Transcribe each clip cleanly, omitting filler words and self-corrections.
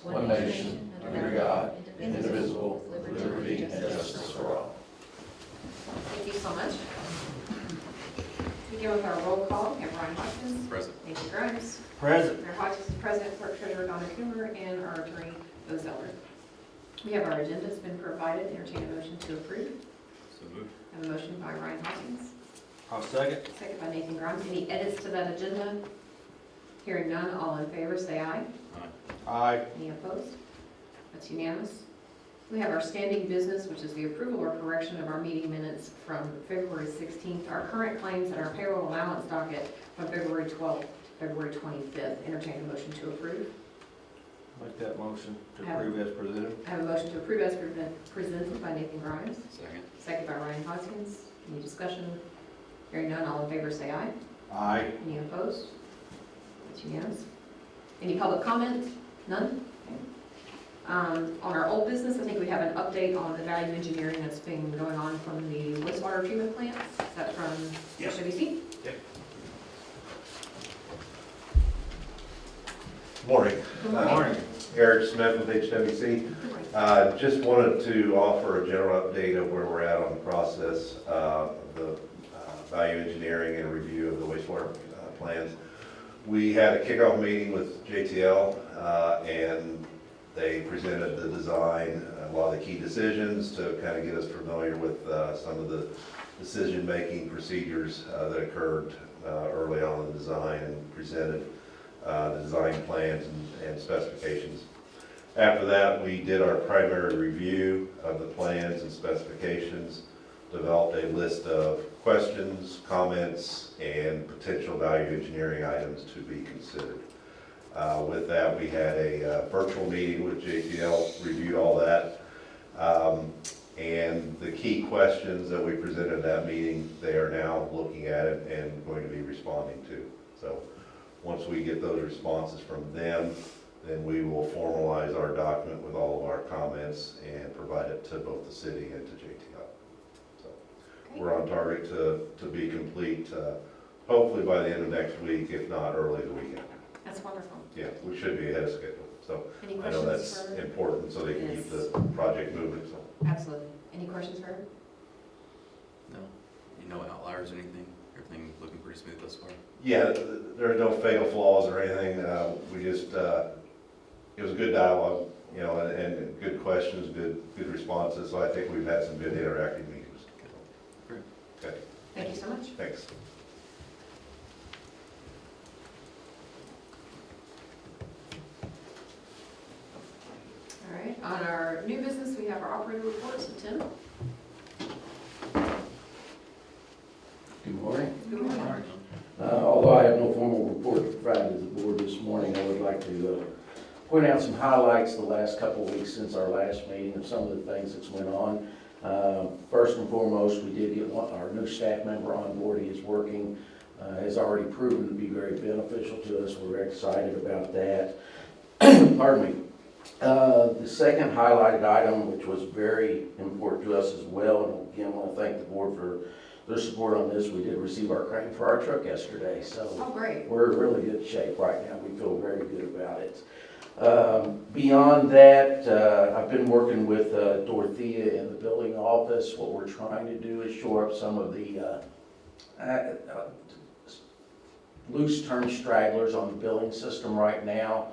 one nation, under God, indivisible, with liberty and justice for all. Thank you so much. Begin with our roll call. We have Ryan Hodgkins. Present. Nathan Grimes. Present. Mayor Hodgkins is present, clerk treasurer Donna Coomer, and our attorney, Bo Zeller. We have our agenda has been provided. Entertain a motion to approve. So moved. I have a motion by Ryan Hodgkins, I'll second. second by Nathan Grimes. Any edits to that agenda? Hearing none, all in favor say aye. Aye. Any opposed? That's unanimous. We have our standing business, which is the approval or correction of our meeting minutes from February 16th, our current claims and our payroll allowance docket from February 12th to February 25th. Entertain a motion to approve. Make that motion to approve as presented. I have a motion to approve as presented by Nathan Grimes, Second. second by Ryan Hodgkins. Any discussion? Hearing none, all in favor say aye. Aye. Any opposed? That's unanimous. Any public comment? None? Okay. On our old business, I think we have an update on the value engineering that's been going on from the wastewater treatment plants. Is that from HWC? Morning. Good morning. Morning. Eric Smith with HWC. Good morning. Just wanted to offer a general update of where we're at on the process of the value engineering and review of the wastewater plans. We had a kickoff meeting with JTL and they presented the design, a lot of the key decisions to kind of get us familiar with some of the decision-making procedures that occurred early on in the design, and presented the design plans and specifications. After that, we did our primary review of the plans and specifications, developed a list of questions, comments, and potential value engineering items to be considered. With that, we had a virtual meeting with JTL, reviewed all that. And the key questions that we presented at that meeting, they are now looking at it and going to be responding to. So once we get those responses from them, then we will formalize our document with all of our comments and provide it to both the city and to JTL. So we're on target to be complete, hopefully by the end of next week, if not early the weekend. That's wonderful. Yeah, we should be ahead of schedule. So Any I know questions that's for? important so they can keep Yes. the project moving, so. Absolutely. Any questions for her? No. You know outliers or anything? Everything looking pretty smooth thus far? Yeah, there are no fatal flaws or anything. We just, it was a good dialogue, you know, and good questions, good responses. So I think we've had some good interactive meetings. Great. Okay, Thank you so much. thanks. All right, on our new business, we have our operator reports. Tim? Good morning. Good morning. Although I have no formal report to provide to the board this morning, I would like to point out some highlights the last couple of weeks since our last meeting of some of the things that's went on. First and foremost, we did get our new staff member on board. He is working, has already proven to be very beneficial to us. We're excited about that. Pardon me. The second highlighted item, which was very important to us as well, and again, I want to thank the board for their support on this. We did receive our crane for our truck yesterday, so Oh, great. we're in really good shape right now. We feel very good about it. Beyond that, I've been working with Dorothea in the building office. What we're trying to do is shore up some of the loose turn stragglers on the billing system right now.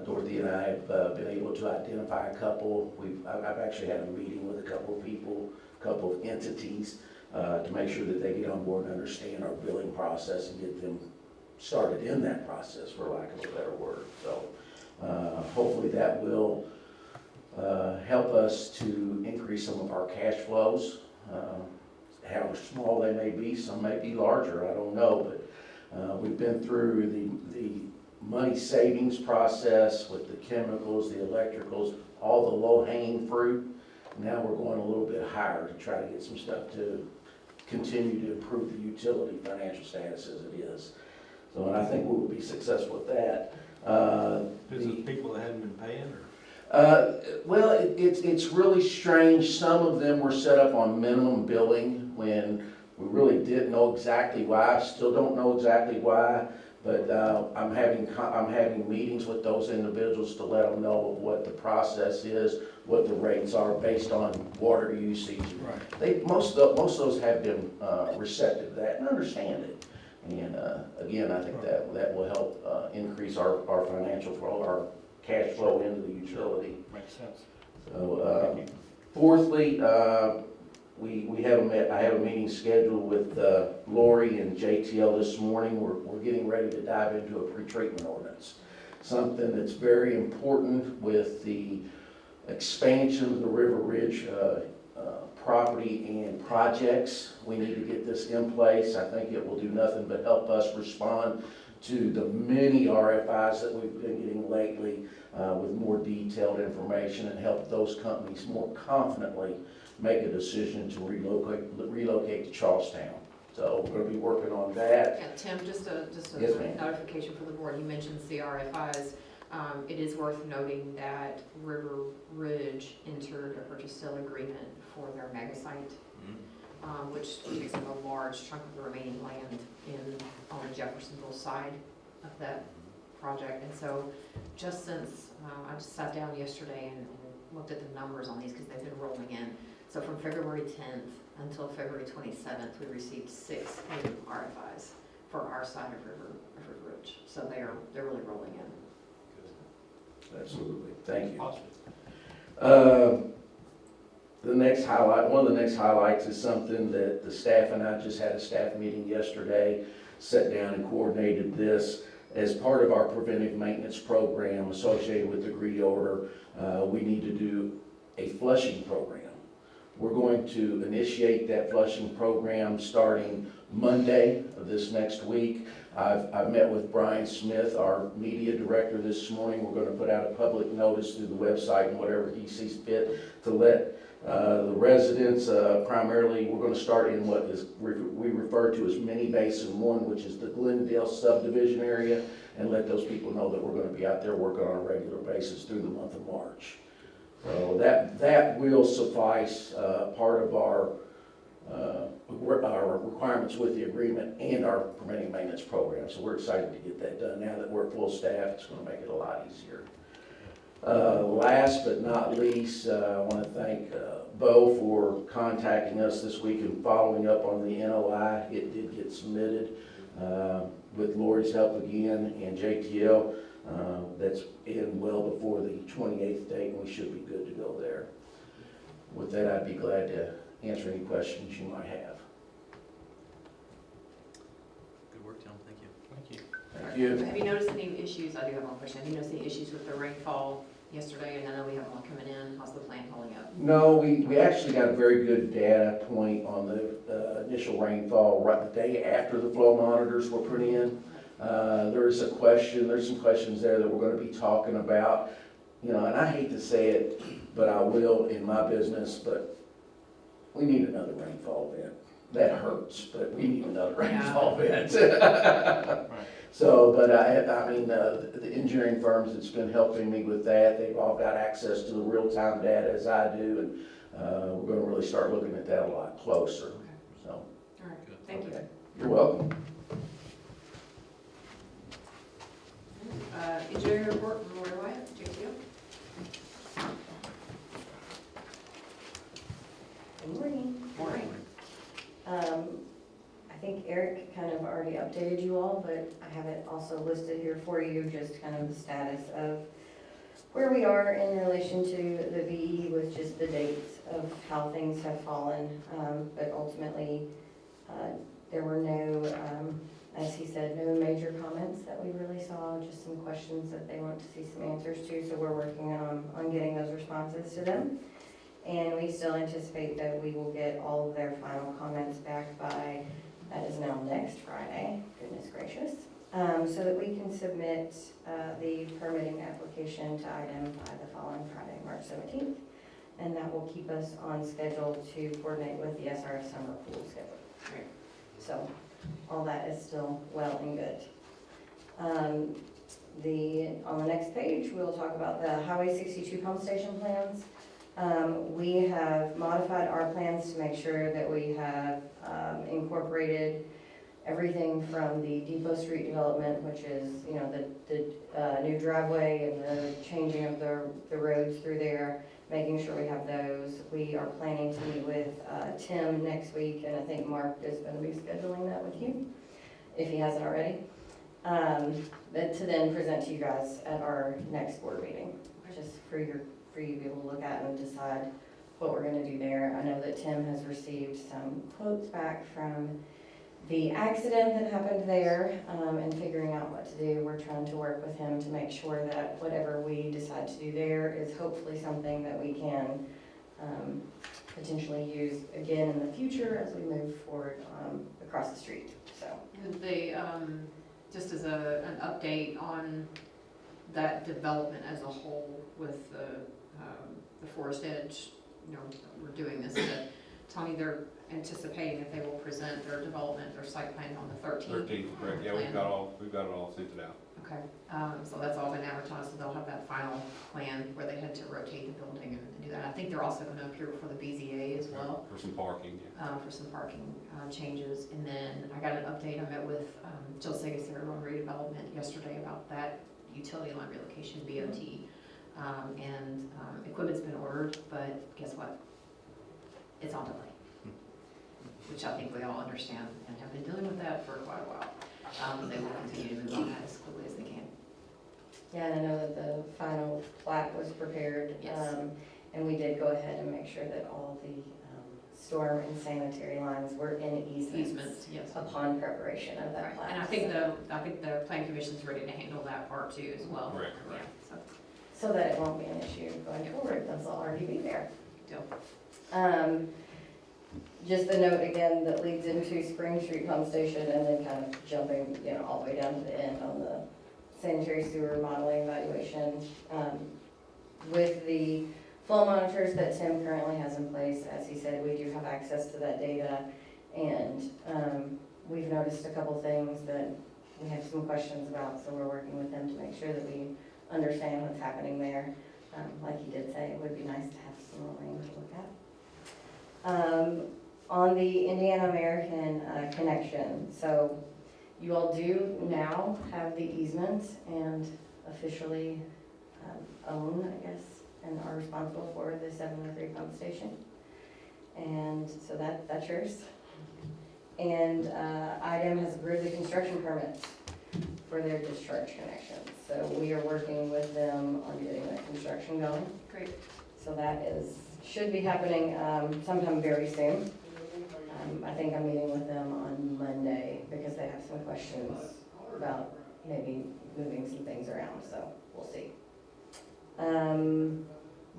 Dorothea and I have been able to identify a couple. I've actually had a meeting with a couple of people, a couple of entities, to make sure that they get on board and understand our billing process and get them started in that process, for lack of a better word. So hopefully that will help us to increase some of our cash flows. However small they may be, some may be larger, I don't know, but we've been through the money savings process with the chemicals, the electricals, all the low-hanging fruit. Now we're going a little bit higher to try to get some stuff to continue to improve the utility financial status as it is. So, and I think we will be successful with that. Is it people that hadn't been paying, or? Well, it's really strange. Some of them were set up on minimum billing when we really didn't know exactly why. Still don't know exactly why. But I'm having meetings with those individuals to let them know of what the process is, what the rates are based on water usage. Right. Most of those have been receptive to that and understand it. And again, I think that will help increase our financial flow, our cash flow into the utility. Makes sense. So, fourthly, I have a meeting scheduled with Lori and JTL this morning. We're getting ready to dive into a pretreatment ordinance. Something that's very important with the expansion of the River Ridge property and projects. We need to get this in place. I think it will do nothing but help us respond to the many RFIs that we've been getting lately with more detailed information, and help those companies more confidently make a decision to relocate to Charlestown. So we're going to be working on that. Yeah, Tim, just a Yes, ma'am. notification for the board, you mentioned CRFIs. It is worth noting that River Ridge entered a purchase sale agreement for their mega site, which takes up a large chunk of the remaining land on the Jeffersonville side of that project. And so just since, I just sat down yesterday and looked at the numbers on these because they've been rolling in. So from February 10th until February 27th, we received 6 new RFIs for our side of River Ridge. So they're really rolling in. Absolutely. Thank you. Awesome. The next highlight, one of the next highlights is something that the staff and I just had a staff meeting yesterday, sat down and coordinated this. As part of our preventive maintenance program associated with the GREE order, we need to do a flushing program. We're going to initiate that flushing program starting Monday of this next week. I've met with Brian Smith, our media director, this morning. We're going to put out a public notice through the website and whatever he sees fit to let the residents, primarily, we're going to start in what is we refer to as Mini Basin 1, which is the Glendale subdivision area, and let those people know that we're going to be out there working on a regular basis through the month of March. So that will suffice part of our requirements with the agreement and our preventive maintenance program. So we're excited to get that done. Now that we're full staff, it's going to make it a lot easier. Last but not least, I want to thank Bo for contacting us this week and following up on the NOI. It did get submitted with Lori's help again and JTL. That's in well before the 28th date, and we should be good to go there. With that, I'd be glad to answer any questions you might have. Good work, Tim, thank you. Thank you. Thank you. Have you noticed any issues? I do have one question. Have you noticed any issues with the rainfall yesterday? And I know we have one coming in. How's the plant holding up? No, we actually got a very good data point on the initial rainfall right the day after the flow monitors were put in. There's some questions there that we're going to be talking about. You know, and I hate to say it, but I will in my business, but we need another rainfall event. That hurts, but we need another rainfall event. Right. So, but I mean, the engineering firms that's been helping me with that, they've all got access to the real-time data as I do, and we're going to really start looking at that a lot closer. So, All right, thank you. okay. You're welcome. Engineering report from Lori Wyatt, JTO. Good morning. Morning. I think Eric kind of already updated you all, but I have it also listed here for you, just kind of the status of where we are in relation to the VE with just the dates of how things have fallen. But ultimately, there were no, as he said, no major comments that we really saw, just some questions that they want to see some answers to. So we're working on getting those responses to them. And we still anticipate that we will get all of their final comments back by, that is now next Friday, goodness gracious, so that we can submit the permitting application to IDEM by the following Friday, March 17th. And that will keep us on schedule to coordinate with the SRF summer pool schedule. Right. So all that is still well and good. On the next page, we'll talk about the Highway 62 pump station plans. We have modified our plans to make sure that we have incorporated everything from the Depot Street development, which is, you know, the new driveway and the changing of the roads through there, making sure we have those. We are planning to meet with Tim next week, and I think Mark is going to be scheduling that with you, if he hasn't already. But to then present to you guys at our next board meeting, just for you to be able to look at and decide what we're gonna do there. I know that Tim has received some quotes back from the accident that happened there, and figuring out what to do. We're trying to work with him to make sure that whatever we decide to do there is hopefully something that we can potentially use again in the future as we move forward across the street, so. And they, just as an update on that development as a whole with the Forest Edge, you know, we're doing this to, Tommy, they're anticipating that they will present their development, their site plan on the 13th. 13th, correct, yeah, we've got it all sent it out. Okay, so that's all been advertised, so they'll have that final plan where they had to rotate the building and do that. I think they're also gonna appear before the BZA as well. For some parking, yeah. For some parking changes. And then I got an update, I met with Jill Sagasero on redevelopment yesterday about that utility line relocation, BOT. And equipment's been ordered, but guess what? It's on delay, which I think we all understand and have been dealing with that for quite a while. They will continue to move on that as quickly as they can. Yeah, and I know that the final plat was prepared. Yes. And we did go ahead and make sure that all the storm and sanitary lines were in easements Yes. upon preparation of that Right. plat. And I think the plan commission's ready to handle that part too as well. Correct, Yeah, correct. So that it won't be an issue going forward, those will already be there. Deal. Just a note again that leads into Spring Street Pump Station and then kind of jumping, you know, all the way down to the end on the sanitary sewer modeling evaluation. With the flow monitors that Tim currently has in place, as he said, we do have access to that data. And we've noticed a couple things that we have some questions about, so we're working with him to make sure that we understand what's happening there. Like he did say, it would be nice to have some more rain to look at. On the Indiana American connection, so you all do now have the easement and officially own, I guess, and are responsible for the 703 pump station. And so that's yours. And IDEM has approved the construction permit for their discharge connections. So we are working with them on getting that construction going. Great. So that should be happening sometime very soon. I think I'm meeting with them on Monday because they have some questions about maybe moving some things around, so we'll see.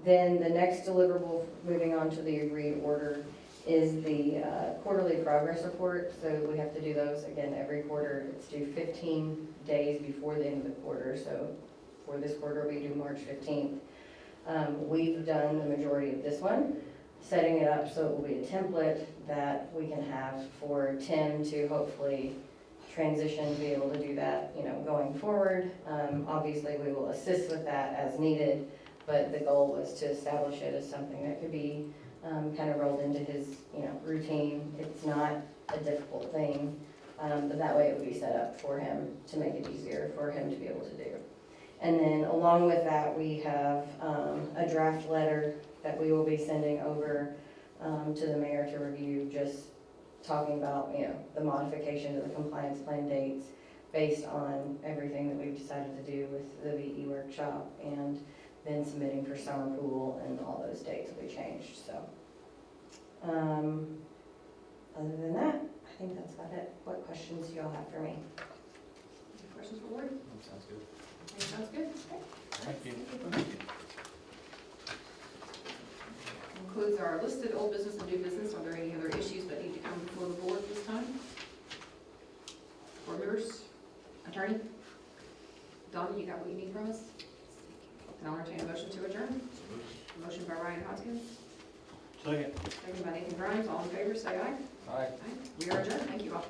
Then the next deliverable, moving on to the agreed order, is the quarterly progress report. So we have to do those again every quarter. It's due 15 days before the end of the quarter. So for this quarter, we do March 15th. We've done the majority of this one, setting it up so it will be a template that we can have for Tim to hopefully transition to be able to do that, you know, going forward. Obviously, we will assist with that as needed, but the goal was to establish it as something that could be kind of rolled into his, you know, routine. It's not a difficult thing, but that way it would be set up for him to make it easier for him to be able to do. And then along with that, we have a draft letter that we will be sending over to the mayor to review, just talking about, you know, the modification of the compliance plan dates based on everything that we've decided to do with the VE workshop, and then submitting for summer pool, and all those dates will be changed, so. Other than that, I think that's about it. What questions do y'all have for me? Any questions for Ward? Sounds good. Sounds good. Okay. Thank you. Concludes our listed old business and new business. Are there any other issues that need to come before the board this time? Board members? Attorney? Don, you got what you need from us? Can I entertain a motion to adjourn? Motion by Ryan Hoskins. Second. Second by Nathan Grimes. All in favor, say aye. Aye. Aye. We are adjourned. Thank you all.